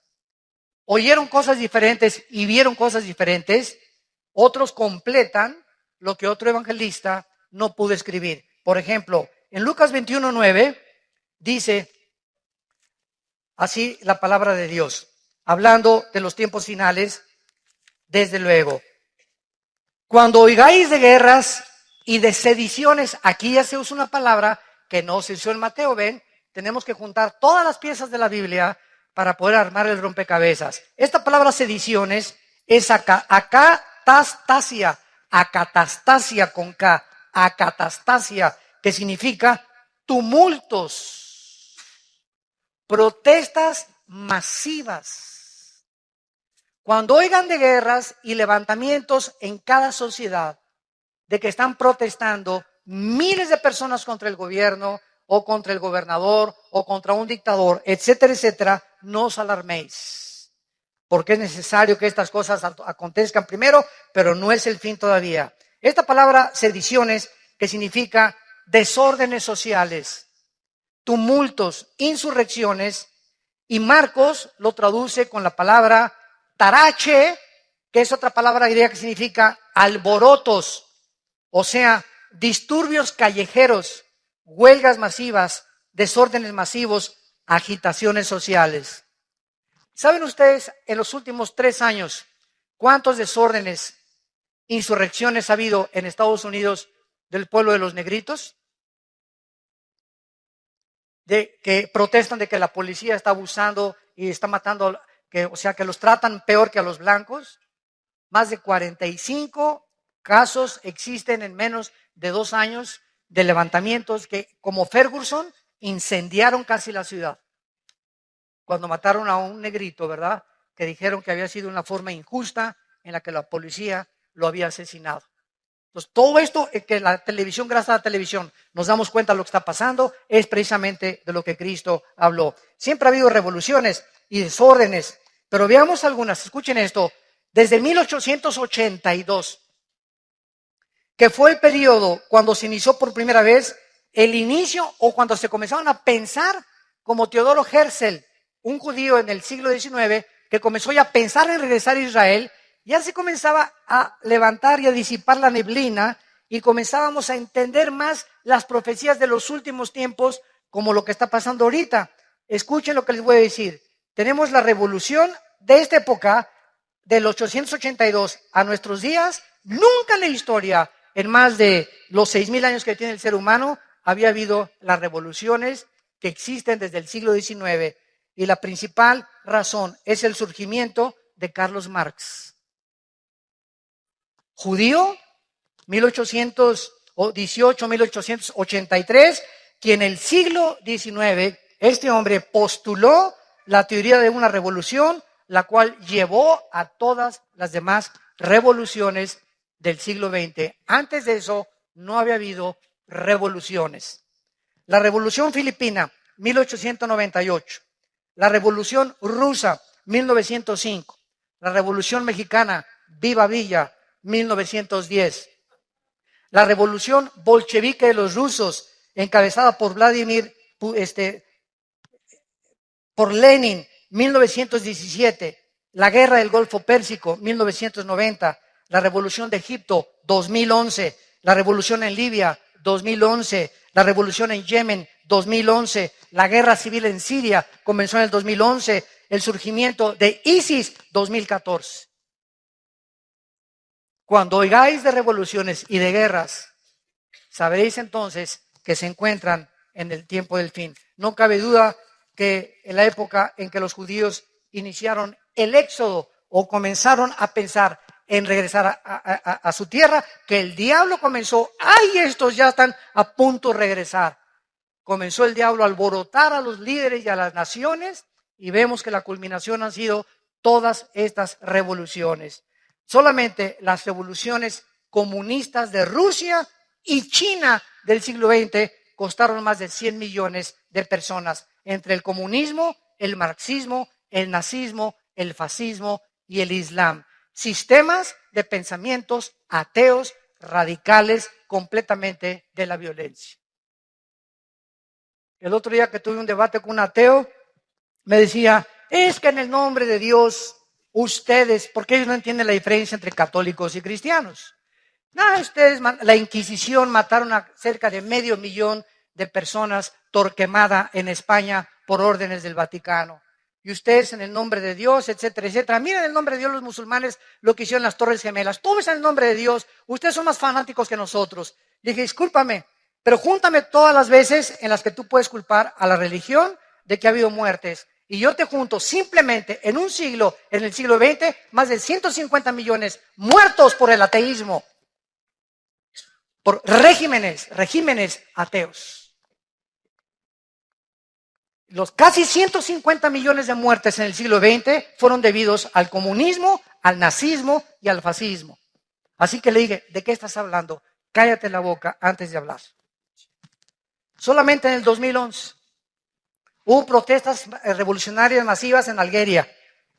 oyeron cosas diferentes y vieron cosas diferentes, otros completan lo que otro evangelista no pudo escribir. Por ejemplo, en Lucas 21:9 dice así la palabra de Dios, hablando de los tiempos finales, desde luego. Cuando oigáis de guerras y de sediciones, aquí ya se usa una palabra que no se usó en Mateo, ven, tenemos que juntar todas las piezas de la Biblia para poder armar el rompecabezas. Esta palabra sediciones es acatastasia con K, acatastasia, que significa tumultos, protestas masivas. Cuando oigan de guerras y levantamientos en cada sociedad, de que están protestando miles de personas contra el gobierno o contra el gobernador o contra un dictador, etcétera, etcétera, no os alarméis, porque es necesario que estas cosas acontezcan primero, pero no es el fin todavía. Esta palabra sediciones, que significa desórdenes sociales, tumultos, insurrecciones, y Marcos lo traduce con la palabra tarache, que es otra palabra griega que significa alborotos, o sea, disturbios callejeros, huelgas masivas, desórdenes masivos, agitaciones sociales. ¿Saben ustedes en los últimos 3 años cuántos desórdenes, insurrecciones ha habido en Estados Unidos del pueblo de los negritos? De que protestan de que la policía está abusando y está matando, o sea, que los tratan peor que a los blancos. Más de 45 casos existen en menos de 2 años de levantamientos que, como Ferguson, incendiaron casi la ciudad. Cuando mataron a un negrito, ¿verdad? Que dijeron que había sido una forma injusta en la que la policía lo había asesinado. Entonces, todo esto que la televisión, gracias a la televisión, nos damos cuenta de lo que está pasando, es precisamente de lo que Cristo habló. Siempre ha habido revoluciones y desórdenes, pero veamos algunas. Escuchen esto. Desde 1882, que fue el periodo cuando se inició por primera vez el inicio o cuando se comenzaron a pensar como Teodoro Herzl, un judío en el siglo XIX que comenzó ya a pensar en regresar a Israel. Ya se comenzaba a levantar y a disipar la neblina y comenzábamos a entender más las profecías de los últimos tiempos como lo que está pasando ahorita. Escuchen lo que les voy a decir. Tenemos la revolución de esta época, del 882 a nuestros días. Nunca en la historia, en más de los 6,000 años que tiene el ser humano, había habido las revoluciones que existen desde el siglo XIX. Y la principal razón es el surgimiento de Carlos Marx. Judío, 1818-1883, quien en el siglo XIX, este hombre postuló la teoría de una revolución, la cual llevó a todas las demás revoluciones del siglo XX. Antes de eso, no había habido revoluciones. La Revolución Filipina, 1898. La Revolución Rusa, 1905. La Revolución Mexicana, Viva Villa, 1910. La Revolución Bolchevique de los rusos, encabezada por por Lenin, 1917. La Guerra del Golfo Pérsico, 1990. La Revolución de Egipto, 2011. La Revolución en Libia, 2011. La Revolución en Yemen, 2011. La Guerra Civil en Siria comenzó en el 2011. El surgimiento de ISIS, 2014. Cuando oigáis de revoluciones y de guerras, sabréis entonces que se encuentran en el tiempo del fin. No cabe duda que en la época en que los judíos iniciaron el éxodo o comenzaron a pensar en regresar a su tierra, que el diablo comenzó, ¡ay, estos ya están a punto de regresar! Comenzó el diablo a alborotar a los líderes y a las naciones y vemos que la culminación han sido todas estas revoluciones. Solamente las revoluciones comunistas de Rusia y China del siglo XX costaron más de 100 millones de personas, entre el comunismo, el marxismo, el nazismo, el fascismo y el islam. Sistemas de pensamientos ateos, radicales, completamente de la violencia. El otro día que tuve un debate con un ateo, me decía, es que en el nombre de Dios, ustedes, porque ellos no entienden la diferencia entre católicos y cristianos. No, ustedes, la Inquisición mataron a cerca de 500,000 de personas Torquemada en España por órdenes del Vaticano. Y ustedes en el nombre de Dios, etcétera, etcétera. Miren en el nombre de Dios los musulmanes lo que hicieron en las Torres Gemelas. Todo es en el nombre de Dios. Ustedes son más fanáticos que nosotros. Le dije, discúlpame, pero júntame todas las veces en las que tú puedes culpar a la religión de que ha habido muertes. Y yo te junto simplemente en un siglo, en el siglo XX, más de 150 millones muertos por el ateísmo, por regímenes ateos. Los casi 150 millones de muertes en el siglo XX fueron debidos al comunismo, al nazismo y al fascismo. Así que le dije, ¿de qué estás hablando? Cállate la boca antes de hablar. Solamente en el 2011 hubo protestas revolucionarias masivas en Algeria,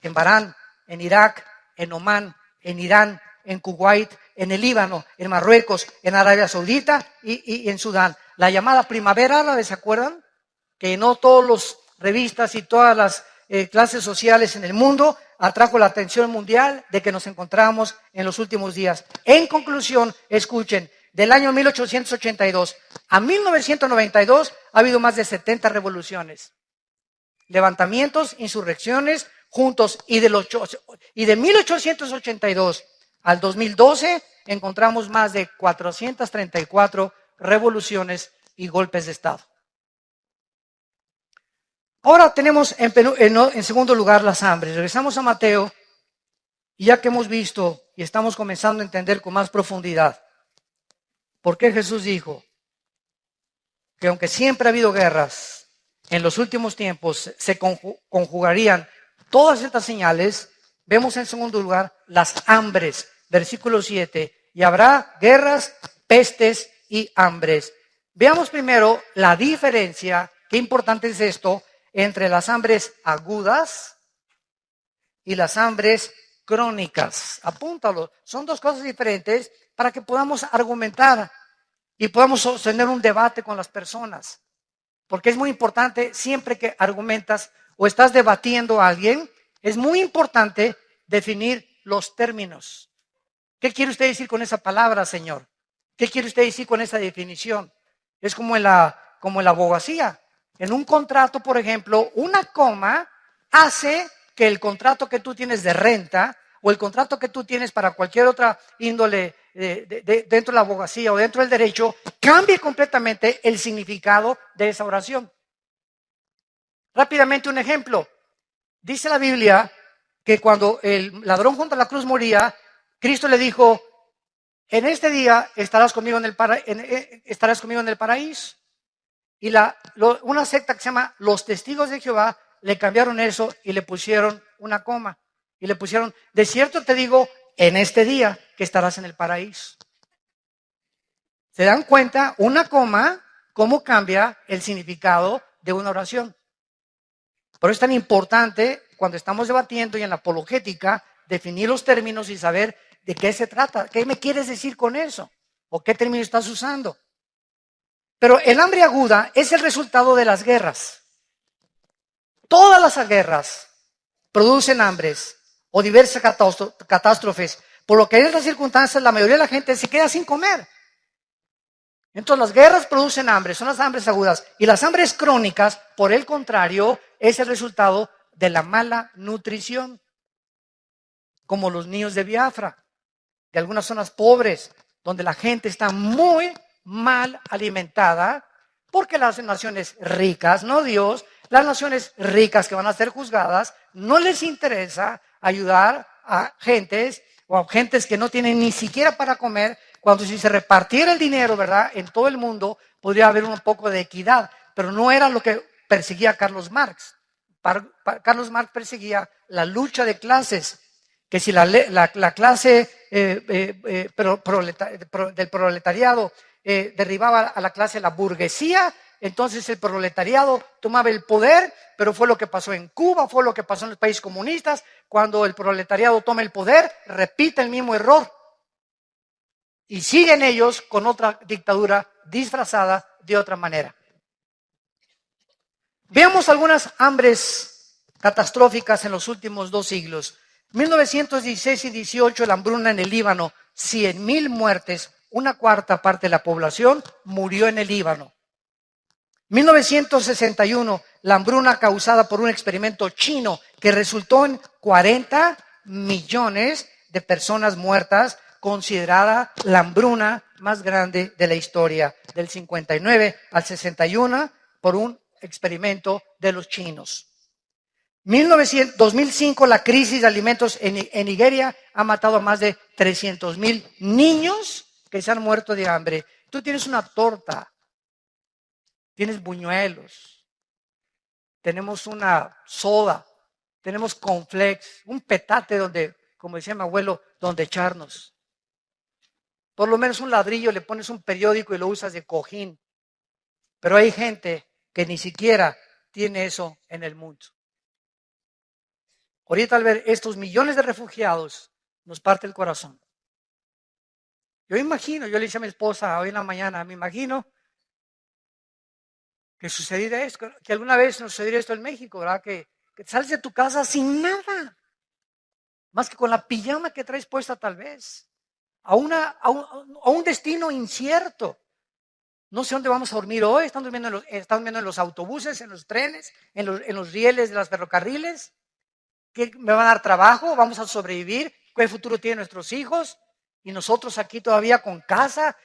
en Bahrein, en Irak, en Omán, en Irán, en Kuwait, en el Líbano, en Marruecos, en Arabia Saudita y en Sudán. La llamada primavera árabe, ¿se acuerdan? Que no todas las revistas y todas las clases sociales en el mundo atrajo la atención mundial de que nos encontramos en los últimos días. En conclusión, escuchen, del año 1882 a 1992 ha habido más de 70 revoluciones, levantamientos, insurrecciones juntos, y de 1882 al 2012 encontramos más de 434 revoluciones y golpes de Estado. Ahora tenemos en segundo lugar las hambres. Regresamos a Mateo, y ya que hemos visto y estamos comenzando a entender con más profundidad por qué Jesús dijo que aunque siempre ha habido guerras, en los últimos tiempos se conjugarían todas estas señales, vemos en segundo lugar las hambres. Versículo 7, y habrá guerras, pestes y hambres. Veamos primero la diferencia, qué importante es esto, entre las hambres agudas y las hambres crónicas. Apúntalo, son dos cosas diferentes para que podamos argumentar y podamos sostener un debate con las personas. Porque es muy importante, siempre que argumentas o estás debatiendo a alguien, es muy importante definir los términos. ¿Qué quiere usted decir con esa palabra, señor? ¿Qué quiere usted decir con esa definición? Es como en la abogacía. En un contrato, por ejemplo, una coma hace que el contrato que tú tienes de renta o el contrato que tú tienes para cualquier otra índole dentro de la abogacía o dentro del derecho cambie completamente el significado de esa oración. Rápidamente un ejemplo. Dice la Biblia que cuando el ladrón junto a la cruz moría, Cristo le dijo: en este día estarás conmigo en el paraíso. Y una secta que se llama Los Testigos de Jehová le cambiaron eso y le pusieron una coma. Y le pusieron: de cierto te digo, en este día que estarás en el paraíso. ¿Se dan cuenta? Una coma, cómo cambia el significado de una oración. Por eso es tan importante cuando estamos debatiendo y en la apologética definir los términos y saber de qué se trata. ¿Qué me quieres decir con eso? ¿O qué término estás usando? Pero el hambre aguda es el resultado de las guerras. Todas las guerras producen hambres o diversas catástrofes, por lo que en estas circunstancias la mayoría de la gente se queda sin comer. Entonces las guerras producen hambre, son las hambres agudas. Y las hambres crónicas, por el contrario, es el resultado de la mala nutrición. Como los niños de Biafra, de algunas zonas pobres, donde la gente está muy mal alimentada, porque las naciones ricas, no Dios, las naciones ricas que van a ser juzgadas, no les interesa ayudar a gentes o a gentes que no tienen ni siquiera para comer, cuando si se repartiera el dinero, ¿verdad?, en todo el mundo, podría haber un poco de equidad, pero no era lo que perseguía Carlos Marx. Carlos Marx perseguía la lucha de clases, que si la clase del proletariado derribaba a la clase de la burguesía, entonces el proletariado tomaba el poder, pero fue lo que pasó en Cuba, fue lo que pasó en los países comunistas. Cuando el proletariado toma el poder, repite el mismo error. Y siguen ellos con otra dictadura disfrazada de otra manera. Veamos algunas hambres catastróficas en los últimos 2 siglos. 1916 y 18, la hambruna en el Líbano, 100,000 muertes, 1/4 parte de la población murió en el Líbano. 1961, la hambruna causada por un experimento chino que resultó en 40 millones de personas muertas, considerada la hambruna más grande de la historia, del 59 al 61, por un experimento de los chinos. 2005, la crisis de alimentos en Nigeria ha matado a más de 300,000 niños que se han muerto de hambre. Tú tienes una torta, tienes buñuelos, tenemos una soda, tenemos cornflakes, un petate donde, como decía mi abuelo, donde echarnos. Por lo menos un ladrillo, le pones un periódico y lo usas de cojín. Pero hay gente que ni siquiera tiene eso en el mundo. Ahorita al ver estos millones de refugiados, nos parte el corazón. Yo imagino, yo le dije a mi esposa hoy en la mañana, me imagino que sucediera esto, que alguna vez nos sucediera esto en México, ¿verdad? Que sales de tu casa sin nada, más que con la pijama que traes puesta tal vez, a un destino incierto. No sé dónde vamos a dormir hoy, están durmiendo en los autobuses, en los trenes, en los rieles de los ferrocarriles. ¿Qué me va a dar trabajo? ¿Vamos a sobrevivir? ¿Qué futuro tienen nuestros hijos? Y nosotros aquí todavía con casa,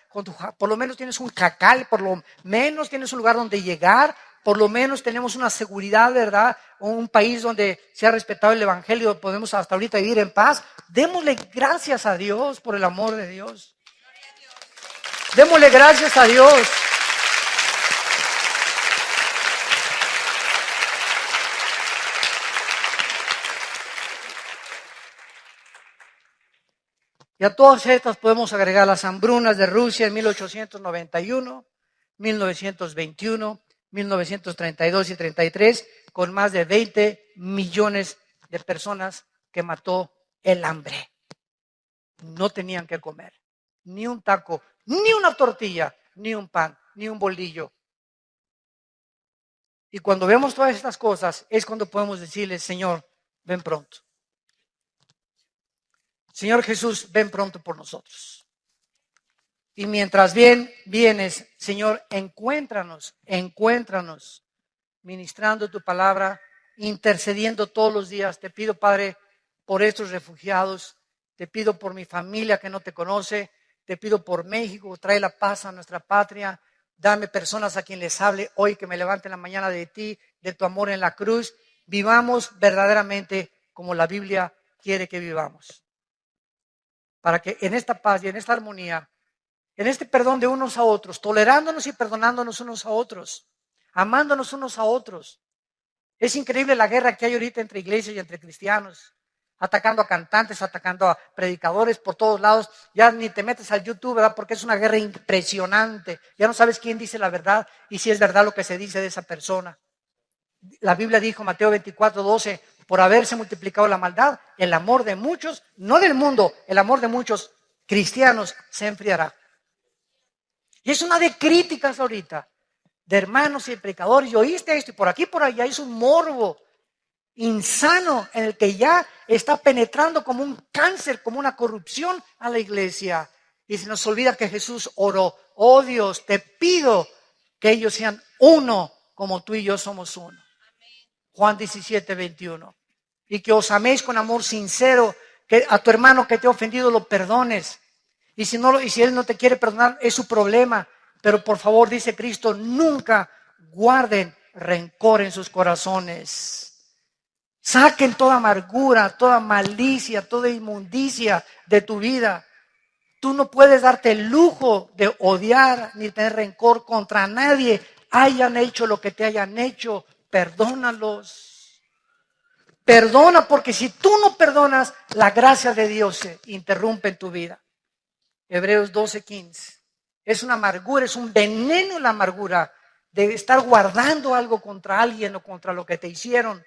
por lo menos tienes un jacal, por lo menos tienes un lugar donde llegar, por lo menos tenemos una seguridad, ¿verdad? Un país donde se ha respetado el evangelio, podemos hasta ahorita vivir en paz. Démosle gracias a Dios por el amor de Dios. Démosle gracias a Dios. Y a todas estas podemos agregar las hambrunas de Rusia en 1891, 1921, 1932 y 33, con más de 20 millones de personas que mató el hambre. No tenían que comer, ni un taco, ni una tortilla, ni un pan, ni un bolillo. Y cuando vemos todas estas cosas es cuando podemos decirle, Señor, ven pronto. Señor Jesús, ven pronto por nosotros. Y mientras vienes, Señor, encuéntranos ministrando tu palabra, intercediendo todos los días. Te pido, Padre, por estos refugiados. Te pido por mi familia que no te conoce. Te pido por México, trae la paz a nuestra patria. Dame personas a quien les hable hoy, que me levanten la mañana de ti, de tu amor en la cruz. Vivamos verdaderamente como la Biblia quiere que vivamos. Para que en esta paz y en esta armonía, en este perdón de unos a otros, tolerándonos y perdonándonos unos a otros, amándonos unos a otros. Es increíble la guerra que hay ahorita entre iglesias y entre cristianos, atacando a cantantes, atacando a predicadores por todos lados. Ya ni te metes al YouTube, ¿verdad? Porque es una guerra impresionante. Ya no sabes quién dice la verdad y si es verdad lo que se dice de esa persona. La Biblia dijo, Mateo 24:12, por haberse multiplicado la maldad, el amor de muchos, no del mundo, el amor de muchos cristianos se enfriará. Y es una de críticas ahorita, de hermanos y de predicadores. Y oíste esto, y por aquí, por allá, es un morbo insano en el que ya está penetrando como un cáncer, como una corrupción a la iglesia. Y se nos olvida que Jesús oró, oh Dios, te pido que ellos sean uno como tú y yo somos uno. Juan 17:21. Y que os améis con amor sincero, que a tu hermano que te ha ofendido lo perdones. Y si él no te quiere perdonar, es su problema. Pero por favor, dice Cristo, nunca guarden rencor en sus corazones. Saquen toda amargura, toda malicia, toda inmundicia de tu vida. Tú no puedes darte el lujo de odiar ni tener rencor contra nadie. Hayan hecho lo que te hayan hecho, perdónalos. Perdona, porque si tú no perdonas, la gracia de Dios se interrumpe en tu vida. Hebreos 12:15. Es una amargura, es un veneno la amargura de estar guardando algo contra alguien o contra lo que te hicieron,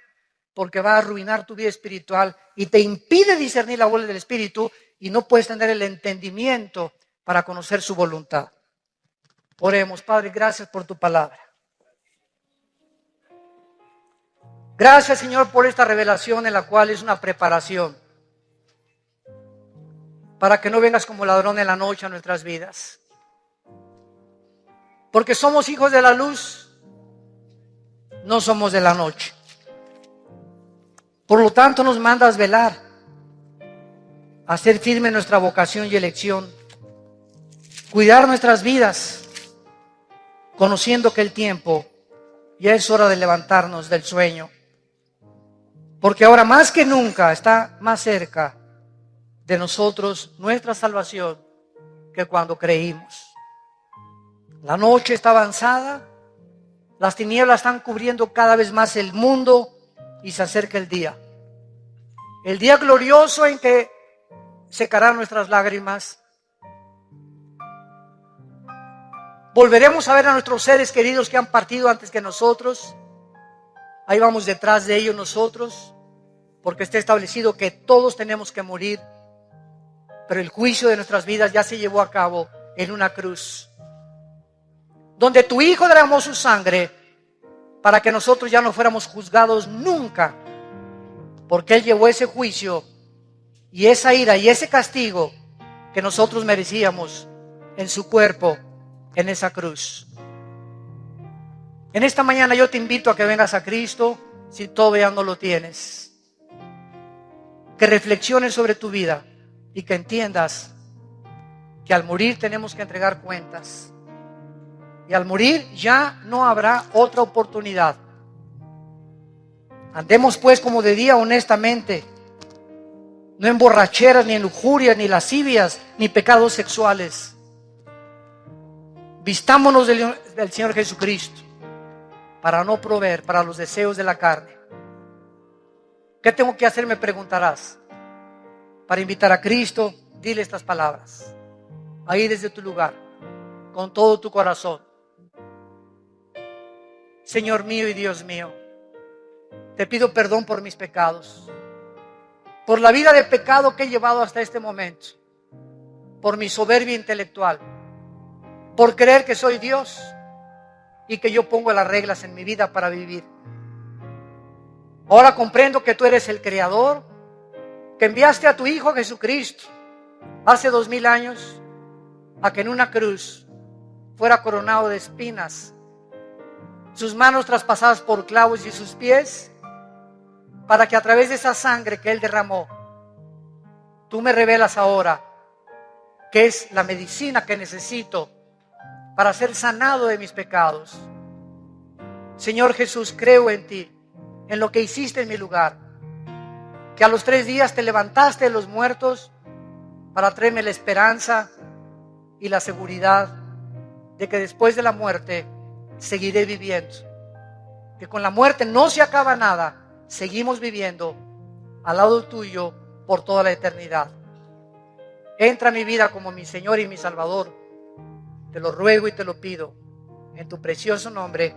porque va a arruinar tu vida espiritual y te impide discernir la voluntad del Espíritu y no puedes tener el entendimiento para conocer su voluntad. Oremos, Padre, gracias por tu palabra. Gracias, Señor, por esta revelación en la cual es una preparación para que no vengas como ladrón en la noche a nuestras vidas. Porque somos hijos de la luz, no somos de la noche. Por lo tanto, nos mandas velar, a hacer firme nuestra vocación y elección, cuidar nuestras vidas, conociendo que el tiempo ya es hora de levantarnos del sueño. Porque ahora más que nunca está más cerca de nosotros nuestra salvación que cuando creímos. La noche está avanzada, las tinieblas están cubriendo cada vez más el mundo y se acerca el día. El día glorioso en que secarán nuestras lágrimas. Volveremos a ver a nuestros seres queridos que han partido antes que nosotros. Ahí vamos detrás de ellos nosotros, porque está establecido que todos tenemos que morir. Pero el juicio de nuestras vidas ya se llevó a cabo en una cruz, donde tu Hijo derramó su sangre para que nosotros ya no fuéramos juzgados nunca, porque Él llevó ese juicio y esa ira y ese castigo que nosotros merecíamos en su cuerpo, en esa cruz. En esta mañana yo te invito a que vengas a Cristo si todavía no lo tienes, que reflexiones sobre tu vida y que entiendas que al morir tenemos que entregar cuentas. Y al morir ya no habrá otra oportunidad. Andemos pues como de día honestamente, no en borracheras, ni en lujurias, ni lascivias, ni pecados sexuales. Vistámonos del Señor Jesucristo para no proveer para los deseos de la carne. ¿Qué tengo que hacer? Me preguntarás. Para invitar a Cristo, dile estas palabras. Ahí desde tu lugar, con todo tu corazón. Señor mío y Dios mío, te pido perdón por mis pecados, por la vida de pecado que he llevado hasta este momento. por mi soberbia intelectual, por creer que soy Dios y que yo pongo las reglas en mi vida para vivir. Ahora comprendo que tú eres el Creador, que enviaste a tu Hijo Jesucristo hace 2000 años a que en una cruz fuera coronado de espinas, sus manos traspasadas por clavos y sus pies, para que a través de esa sangre que Él derramó, tú me revelas ahora que es la medicina que necesito para ser sanado de mis pecados. Señor Jesús, creo en ti, en lo que hiciste en mi lugar, que a los 3 días te levantaste de los muertos para traerme la esperanza y la seguridad de que después de la muerte seguiré viviendo, que con la muerte no se acaba nada, seguimos viviendo al lado tuyo por toda la eternidad. Entra a mi vida como mi Señor y mi Salvador. Te lo ruego y te lo pido en tu precioso nombre.